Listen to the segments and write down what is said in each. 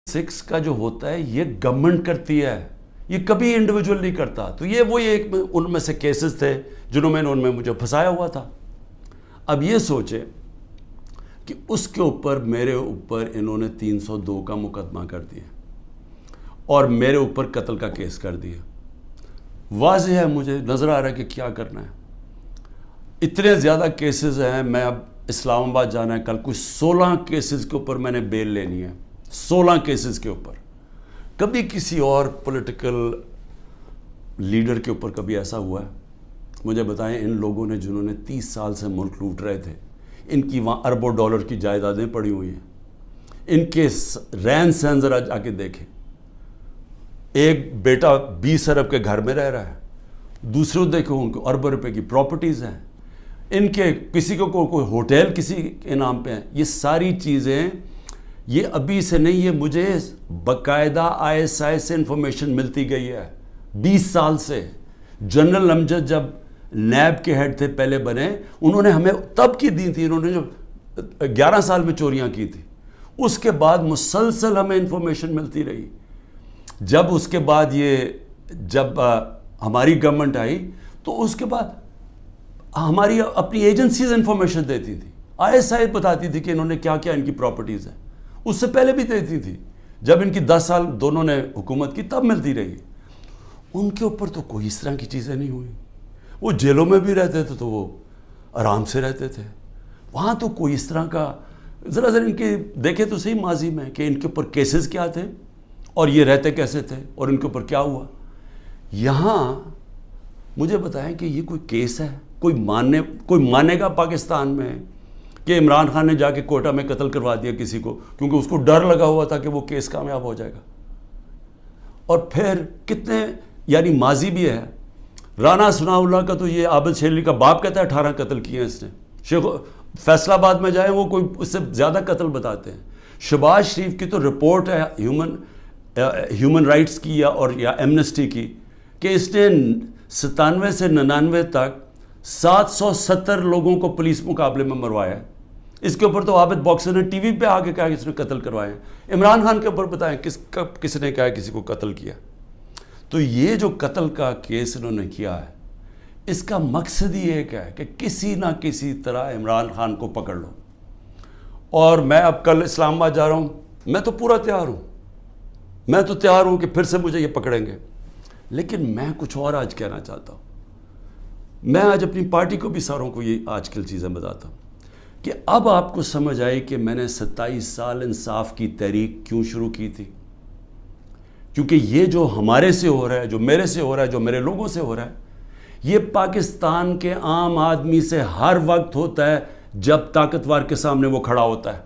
6 کا جو ہوتا ہے یہ گورنمنٹ کرتی ہے, یہ کبھی انڈیویجول نہیں کرتا. تو یہ وہی ایک ان میں سے کیسز تھے جنہوں میں ان میں مجھے پھنسایا ہوا تھا. اب یہ سوچے کہ اس کے اوپر میرے اوپر انہوں نے 302 کا مقدمہ کر دیا اور میرے اوپر قتل کا کیس کر دیا. واضح ہے, مجھے نظر آ رہا ہے کہ کیا کرنا ہے. اتنے زیادہ کیسز ہیں, میں اب اسلام آباد جانا ہے کل, کچھ 16 کیسز کے اوپر میں نے بیل لینی ہے. 16 کیسز کے اوپر. کبھی کسی اور پولیٹیکل لیڈر کے اوپر کبھی ایسا ہوا ہے؟ مجھے بتائیں. ان لوگوں نے جنہوں نے 30 سال سے ملک لوٹ رہے تھے, ان کی وہاں اربوں ڈالر کی جائیدادیں پڑی ہوئی ہیں. ان کے رہن سہن ذرا جا کے دیکھیں. ایک بیٹا 20 ارب کے گھر میں رہ رہا ہے, دوسرے دیکھو ان کو اربوں روپے کی پراپرٹیز ہیں. ان کے کسی کو کوئی ہوٹل کسی کے نام پہ ہیں. یہ ساری چیزیں یہ ابھی سے نہیں, یہ مجھے باقاعدہ ISI سے انفارمیشن ملتی گئی ہے 20 سال سے. جنرل امجد جب نیب کے ہیڈ تھے پہلے بنے, انہوں نے ہمیں تب کی دی تھی, انہوں نے جو 11 سال میں چوریاں کی تھی. اس کے بعد مسلسل ہمیں انفارمیشن ملتی رہی. جب اس کے بعد جب ہماری گورنمنٹ آئی تو اس کے بعد ہماری اپنی ایجنسیز انفارمیشن دیتی تھی. ISI بتاتی تھی کہ انہوں نے کیا کیا ان کی پراپرٹیز ہیں. اس سے پہلے بھی دیتی تھی, جب ان کی 10 سال دونوں نے حکومت کی تب ملتی رہی. ان کے اوپر تو کوئی اس طرح کی چیزیں نہیں ہوئی. وہ جیلوں میں بھی رہتے تھے تو وہ آرام سے رہتے تھے. وہاں تو کوئی اس طرح کا, ذرا ان کے دیکھے تو صحیح ماضی میں کہ ان کے اوپر کیسز کیا تھے اور یہ رہتے کیسے تھے اور ان کے اوپر کیا ہوا. یہاں مجھے بتائیں کہ یہ کوئی کیس ہے, کوئی مانے گا پاکستان میں کہ عمران خان نے جا کے کوئٹہ میں قتل کروا دیا کسی کو کیونکہ اس کو ڈر لگا ہوا تھا کہ وہ کیس کامیاب ہو جائے گا. اور پھر کتنے یعنی ماضی بھی ہے. رانا ثناء اللہ کا تو یہ عابد شیرلی کا باپ کہتا ہے 18 قتل کیے ہیں اس نے. فیصل آباد میں جائیں وہ کوئی اس سے زیادہ قتل بتاتے ہیں. شہباز شریف کی تو رپورٹ ہے ہیومن رائٹس کی یا ایمنسٹی کی کہ اس نے 97 سے 99 تک 770 لوگوں کو پولیس مقابلے میں مروایا ہے. اس کے اوپر تو عابد باکسر نے ٹی وی پہ آ کے کہا کہ اس نے قتل کروائے ہیں. عمران خان کے اوپر بتائیں کس نے کہا کسی کو قتل کیا. تو یہ جو قتل کا کیس انہوں نے کیا ہے, اس کا مقصد ہی ایک ہے کہ کسی نہ کسی طرح عمران خان کو پکڑ لو. اور میں اب کل اسلام آباد جا رہا ہوں, میں تو پورا تیار ہوں, میں تو تیار ہوں کہ پھر سے مجھے یہ پکڑیں گے. لیکن میں کچھ اور آج کہنا چاہتا ہوں. میں آج اپنی پارٹی کو بھی ساروں کو یہ آج کل چیزیں بتاتا ہوں کہ اب آپ کو سمجھ آئی کہ میں نے 27 سال انصاف کی تحریک کیوں شروع کی تھی. کیونکہ یہ جو ہمارے سے ہو رہا ہے, جو میرے سے ہو رہا ہے, جو میرے لوگوں سے ہو رہا ہے, یہ پاکستان کے عام آدمی سے ہر وقت ہوتا ہے جب طاقتور کے سامنے وہ کھڑا ہوتا ہے.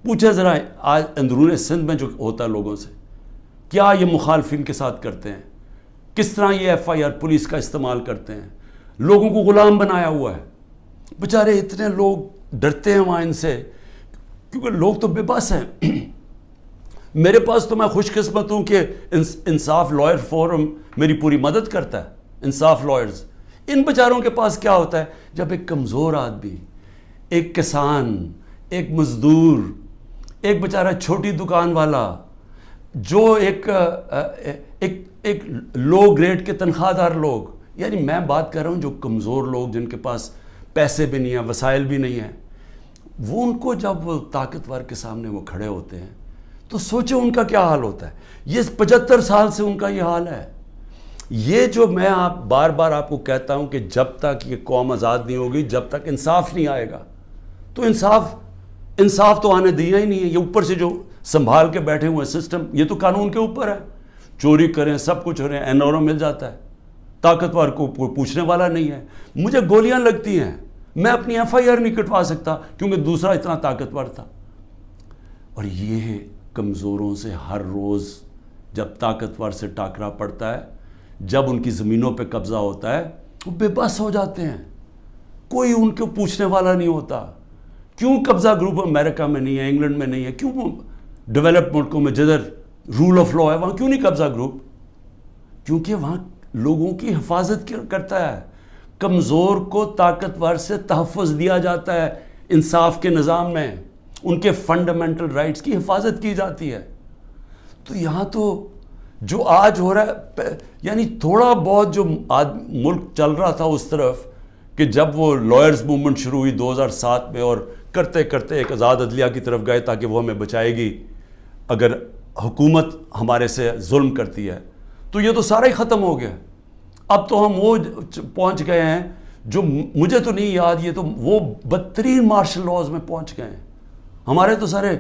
پوچھے ذرا آج اندرون سندھ میں جو ہوتا ہے لوگوں سے, کیا یہ مخالفین کے ساتھ کرتے ہیں, کس طرح یہ FIR پولیس کا استعمال کرتے ہیں, لوگوں کو غلام بنایا ہوا ہے. بیچارے اتنے لوگ ڈرتے ہیں وہاں ان سے کیونکہ لوگ تو بے بس ہیں. میرے پاس تو میں خوش قسمت ہوں کہ انصاف لائر فورم میری پوری مدد کرتا ہے. انصاف لائرز, ان بیچاروں کے پاس کیا ہوتا ہے جب ایک کمزور آدمی, ایک کسان, ایک مزدور, ایک بیچارہ چھوٹی دکان والا, جو ایک لو گریڈ کے تنخواہ دار لوگ, یعنی میں بات کر رہا ہوں جو کمزور لوگ جن کے پاس پیسے بھی نہیں ہیں, وسائل بھی نہیں ہیں, وہ ان کو جب وہ طاقتور کے سامنے وہ کھڑے ہوتے ہیں تو سوچیں ان کا کیا حال ہوتا ہے. یہ 75 سال سے ان کا یہ حال ہے. یہ جو میں بار بار آپ کو کہتا ہوں کہ جب تک یہ قوم آزاد نہیں ہوگی, جب تک انصاف نہیں آئے گا, تو انصاف تو آنے دیا ہی نہیں ہے. یہ اوپر سے جو سنبھال کے بیٹھے ہوئے سسٹم, یہ تو قانون کے اوپر ہے. چوری کریں, سب کچھ ہو رہے ہیں, NRO مل جاتا ہے, طاقتور کو کوئی پوچھنے والا نہیں ہے. مجھے گولیاں لگتی ہیں, میں اپنی FIR نہیں کٹوا سکتا کیونکہ دوسرا اتنا طاقتور تھا. اور یہ کمزوروں سے ہر روز جب طاقتور سے ٹاکرا پڑتا ہے, جب ان کی زمینوں پہ قبضہ ہوتا ہے, وہ بے بس ہو جاتے ہیں. کوئی ان کو پوچھنے والا نہیں ہوتا. کیوں قبضہ گروپ امریکہ میں نہیں ہے, انگلینڈ میں نہیں ہے, کیوں ڈیولپ ملکوں میں جدھر رول آف لا ہے وہاں کیوں نہیں قبضہ گروپ؟ کیونکہ وہاں لوگوں کی حفاظت کرتا ہے. کمزور کو طاقتور سے تحفظ دیا جاتا ہے انصاف کے نظام میں. ان کے فنڈامنٹل رائٹس کی حفاظت کی جاتی ہے. تو یہاں تو جو آج ہو رہا ہے، یعنی تھوڑا بہت جو ملک چل رہا تھا اس طرف کہ جب وہ لائرز موومنٹ شروع ہوئی 2007 میں، اور کرتے کرتے ایک آزاد عدلیہ کی طرف گئے تاکہ وہ ہمیں بچائے گی اگر حکومت ہمارے سے ظلم کرتی ہے، تو یہ تو سارا ہی ختم ہو گیا. اب تو ہم وہ پہنچ گئے ہیں جو مجھے تو نہیں یاد، یہ تو وہ بدترین مارشل لاز میں پہنچ گئے ہیں. ہمارے تو سارے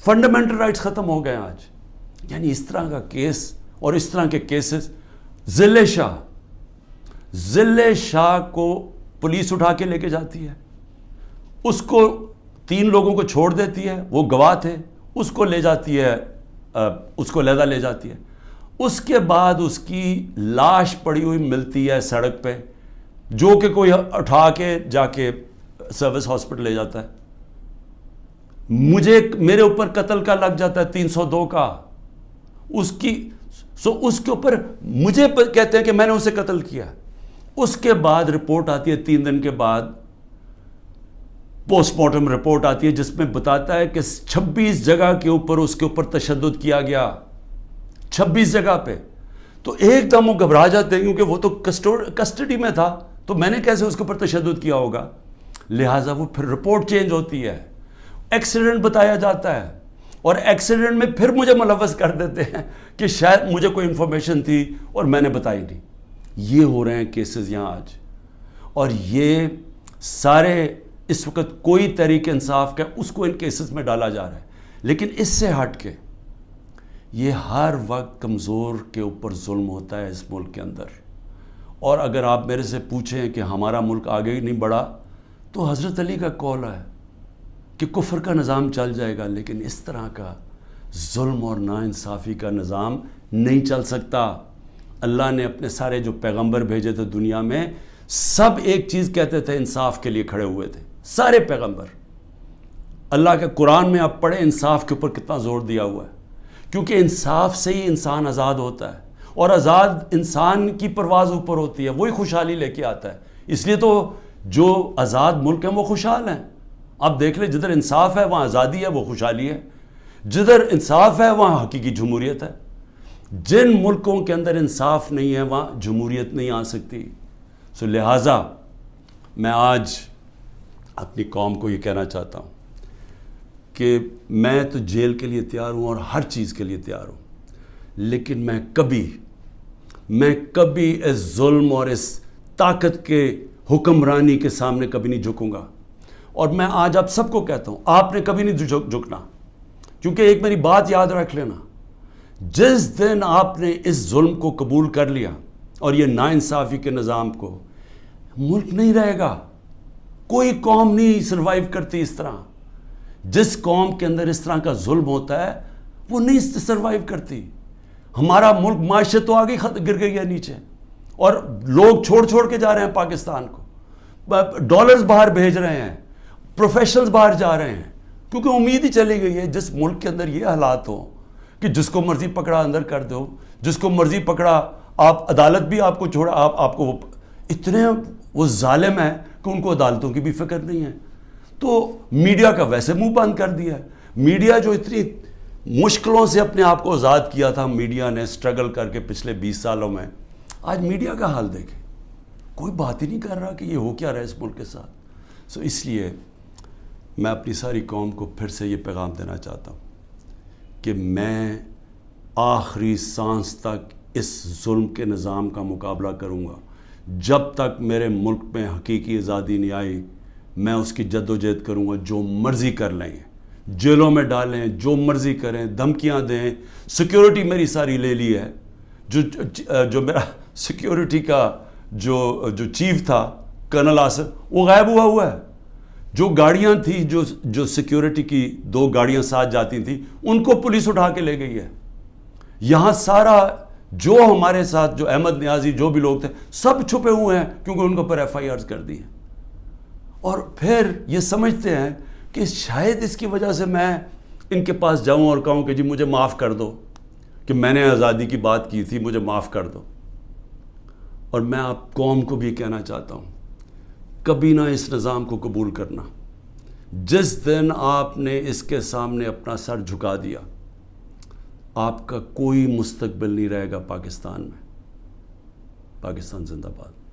فنڈامنٹل رائٹس ختم ہو گئے ہیں آج. یعنی اس طرح کا کیس اور اس طرح کے کیسز. ذل شاہ کو پولیس اٹھا کے لے کے جاتی ہے، اس کو 3 لوگوں کو چھوڑ دیتی ہے، وہ گواہ تھے، اس کو لے جاتی ہے، اس کو علیحدہ لے جاتی ہے. اس کے بعد اس کی لاش پڑی ہوئی ملتی ہے سڑک پہ، جو کہ کوئی اٹھا کے جا کے سروس ہاسپٹل لے جاتا ہے. میرے اوپر قتل کا لگ جاتا ہے 302 کا. اس کے اوپر مجھے کہتے ہیں کہ میں نے اسے قتل کیا. اس کے بعد رپورٹ آتی ہے 3 دن کے بعد، پوسٹ مارٹم رپورٹ آتی ہے جس میں بتاتا ہے کہ 26 جگہ کے اوپر اس کے اوپر تشدد کیا گیا، 26 جگہ پہ. تو ایک دم وہ گھبرا جاتے ہیں کیونکہ وہ تو کسٹڈی میں تھا، تو میں نے کیسے اس کے اوپر تشدد کیا ہوگا. لہٰذا وہ پھر رپورٹ چینج ہوتی ہے، ایکسیڈنٹ بتایا جاتا ہے، اور ایکسیڈنٹ میں پھر مجھے ملوث کر دیتے ہیں کہ شاید مجھے کوئی انفارمیشن تھی اور میں نے بتائی نہیں. یہ ہو رہے ہیں کیسز یہاں آج، اور یہ سارے اس وقت کوئی تحریک انصاف کا اس کو ان کیسز میں ڈالا جا رہا ہے. لیکن اس سے ہٹ کے یہ ہر وقت کمزور کے اوپر ظلم ہوتا ہے اس ملک کے اندر. اور اگر آپ میرے سے پوچھیں کہ ہمارا ملک آگے ہی نہیں بڑھا، تو حضرت علی کا قول ہے کہ کفر کا نظام چل جائے گا، لیکن اس طرح کا ظلم اور ناانصافی کا نظام نہیں چل سکتا. اللہ نے اپنے سارے جو پیغمبر بھیجے تھے دنیا میں، سب ایک چیز کہتے تھے، انصاف کے لیے کھڑے ہوئے تھے سارے پیغمبر. اللہ کے قرآن میں آپ پڑھیں انصاف کے اوپر کتنا زور دیا ہوا ہے، کیونکہ انصاف سے ہی انسان آزاد ہوتا ہے، اور آزاد انسان کی پرواز اوپر ہوتی ہے، وہی خوشحالی لے کے آتا ہے. اس لیے تو جو آزاد ملک ہیں وہ خوشحال ہیں. آپ دیکھ لیں، جدھر انصاف ہے وہاں آزادی ہے، وہ خوشحالی ہے. جدھر انصاف ہے وہاں حقیقی جمہوریت ہے. جن ملکوں کے اندر انصاف نہیں ہے وہاں جمہوریت نہیں آ سکتی. لہٰذا میں آج اپنی قوم کو یہ کہنا چاہتا ہوں کہ میں تو جیل کے لیے تیار ہوں اور ہر چیز کے لیے تیار ہوں، لیکن میں کبھی اس ظلم اور اس طاقت کے حکمرانی کے سامنے کبھی نہیں جھکوں گا. اور میں آج آپ سب کو کہتا ہوں، آپ نے کبھی نہیں جھکنا، کیونکہ ایک میری بات یاد رکھ لینا، جس دن آپ نے اس ظلم کو قبول کر لیا اور یہ ناانصافی کے نظام کو، ملک نہیں رہے گا. کوئی قوم نہیں سروائیو کرتی اس طرح. جس قوم کے اندر اس طرح کا ظلم ہوتا ہے وہ نہیں سروائیو کرتی. ہمارا ملک معیشت تو آگے گر گئی ہے نیچے، اور لوگ چھوڑ کے جا رہے ہیں پاکستان کو، ڈالرز باہر بھیج رہے ہیں، پروفیشنلز باہر جا رہے ہیں، کیونکہ امید ہی چلی گئی ہے. جس ملک کے اندر یہ حالات ہوں کہ جس کو مرضی پکڑا اندر کر دو، جس کو مرضی پکڑا، آپ عدالت بھی آپ کو چھوڑا، آپ کو اتنے وہ ظالم ہیں کہ ان کو عدالتوں کی بھی فکر نہیں ہے. تو میڈیا کا ویسے منہ بند کر دیا ہے. میڈیا جو اتنی مشکلوں سے اپنے آپ کو آزاد کیا تھا، میڈیا نے اسٹرگل کر کے پچھلے 20 سالوں میں، آج میڈیا کا حال دیکھیں، کوئی بات ہی نہیں کر رہا کہ یہ ہو کیا رہا ہے اس ملک کے ساتھ. اس لیے میں اپنی ساری قوم کو پھر سے یہ پیغام دینا چاہتا ہوں کہ میں آخری سانس تک اس ظلم کے نظام کا مقابلہ کروں گا. جب تک میرے ملک میں حقیقی آزادی نہیں آئی، میں اس کی جد و جہد کروں گا. جو مرضی کر لیں، جیلوں میں ڈالیں، جو مرضی کریں، دھمکیاں دیں. سیکیورٹی میری ساری لے لی ہے. جو میرا سیکیورٹی کا جو چیف تھا کرنل آصف، وہ غائب ہوا ہے. جو گاڑیاں تھیں، جو سیکیورٹی کی 2 گاڑیاں ساتھ جاتی تھیں، ان کو پولیس اٹھا کے لے گئی ہے. یہاں سارا جو ہمارے ساتھ، جو احمد نیازی، جو بھی لوگ تھے، سب چھپے ہوئے ہیں کیونکہ ان کے اوپر FIRs کر دی ہیں. اور پھر یہ سمجھتے ہیں کہ شاید اس کی وجہ سے میں ان کے پاس جاؤں اور کہوں کہ جی مجھے معاف کر دو، کہ میں نے آزادی کی بات کی تھی، مجھے معاف کر دو. اور میں آپ قوم کو بھی کہنا چاہتا ہوں، کبھی نہ اس نظام کو قبول کرنا. جس دن آپ نے اس کے سامنے اپنا سر جھکا دیا، آپ کا کوئی مستقبل نہیں رہے گا پاکستان میں. پاکستان زندہ باد.